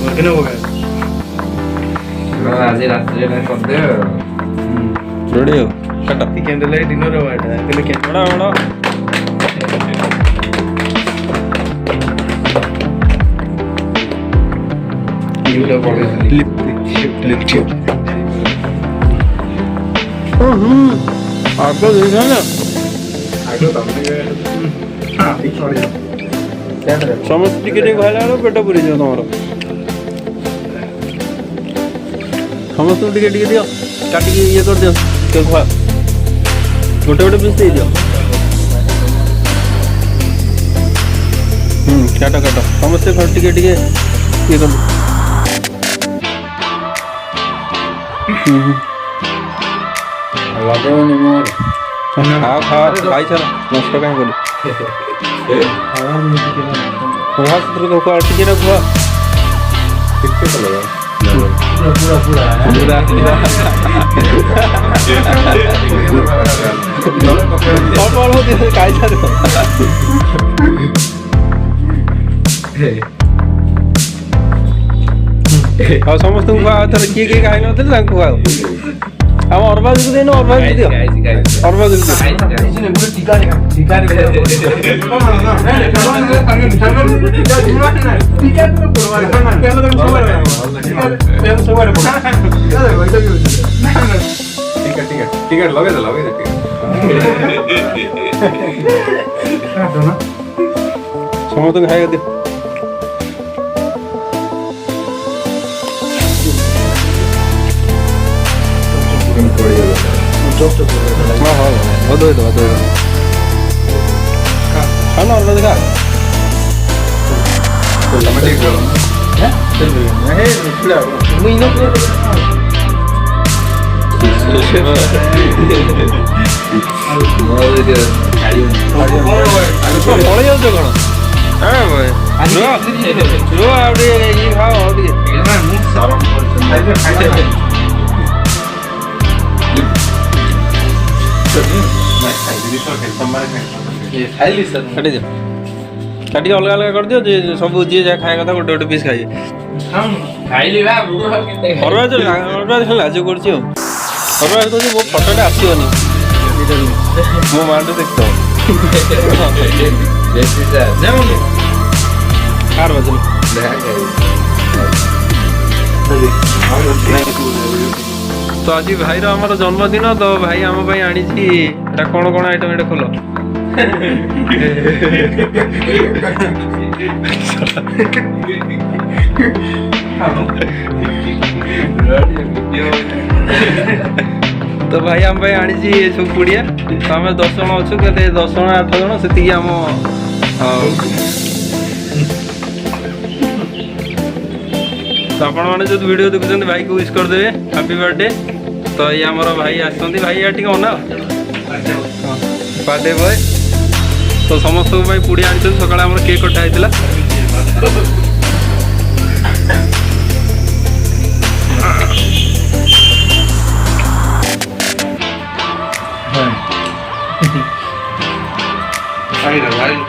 ଭୋଜନ ପକା ଆଜି ରାତିରେ କରିଦେ ରେଡି ଆଉ କାଟ ଚିକେନ ଦେଲେ ଦିନର ବାଟା କିନ୍ତୁ ବଡ଼ ବଡ଼ ୟୁଟା ପଡେନି ଆଗ ଦେଇଥା ନା ସମସ୍ତେ ଟିକେ ଟିକେ ଖାଇଲା ବେଳକୁ ପେଟ ପୁରିଯିବ ତମର ସମସ୍ତଙ୍କୁ ଟିକେ ଟିକେ ଦିଅ କାଟିକି ଇଏ କରିଦିଅ ଟିକେ ଖୁଆ ଗୋଟେ ଗୋଟେ ପିସ୍ ଦେଇଦିଅ କାଟ କାଟ ସମସ୍ତେ ଟିକେ ଟିକେ ଇଏ କର ଲଗେଇବନି ମୁହଁରେ ଖାଅ ଖାଅ ଖାଇସାର ନଷ୍ଟ କାହିଁ କଲି ଖୁଆ ସେଥିରୁ ଖୁଆ ଟିକେ ନା ଖୁଆ ପୁରା ଅଳ୍ପ ଅଳ୍ପ ଖାଇସାର ଆଉ ସମସ୍ତଙ୍କୁ ଖୁଆ ଥରେ କିଏ କିଏ ଖାଇ ନଥିଲେ ତାଙ୍କୁ ଖୁଆଉ ଆମ ଅର୍ବାଜକୁ ଦେଇନ ଅର୍ବାଜକୁ ଦିଅ ଅର୍ବାଜକୁ ଦିଅ ସମସ୍ତଙ୍କୁ ଖାଇବା ଦିଅ ପଳେଇ ଯାଉଛ କଣ ଆଉ ଟିକେ ଇଏ ଖାଅ ଆଉ ଟିକେ କାଟିକି ଅଲଗା ଅଲଗା କରିଦିଅ ଯେ ସବୁ ଯିଏ ଯାହା ଖାଇବା କଥା ଗୋଟେ ଗୋଟେ ପିସ୍ ଖାଇବେ ଅର୍ବାଜ ଲାଜ କରୁଛି ଆଉ ଅର୍ବାଜ କହୁଛି ମୋ ଫଟୋଟା ଆସିବନି ମୋ ମାଆଟା ଦେଖିଥିବ କାହାର ବାଜିଲ ତ ଆଜି ଭାଇର ଆମର ଜନ୍ମଦିନ ତ ଭାଇ ଆମ ପାଇଁ ଆଣିଛି ଏଟା କଣ କଣ ଆଇଟମ ଏଟା ଖୋଲ ତ ଭାଇ ଆମ ପାଇଁ ଆଣିଛି ସବୁ ପୁଡ଼ିଆ ତ ଆମେ 10 ଜଣ ଅଛୁ କେତେ 10 ଜଣ 8 ଜଣ ସେତିକି ଆମ ତ ଆପଣମାନେ ଯଦି ଭିଡ଼ିଓ ଦେଖୁଛନ୍ତି ଭାଇକୁ ୱିଶ୍ କରିଦେବେ ହାପି ବାର୍ଥଡେ ତ ଇଏ ଆମର ଭାଇ ଆସିଛନ୍ତି ଭାଇ ୟା ଟିକେ ଅନା ବାର୍ଥଡେ ବୟ ତ ସମସ୍ତଙ୍କ ପାଇଁ ପୁଡ଼ି ଆଣିଛନ୍ତି ସକାଳେ ଆମର କେକ୍ କଟା ହେଇଥିଲା ଭାଇ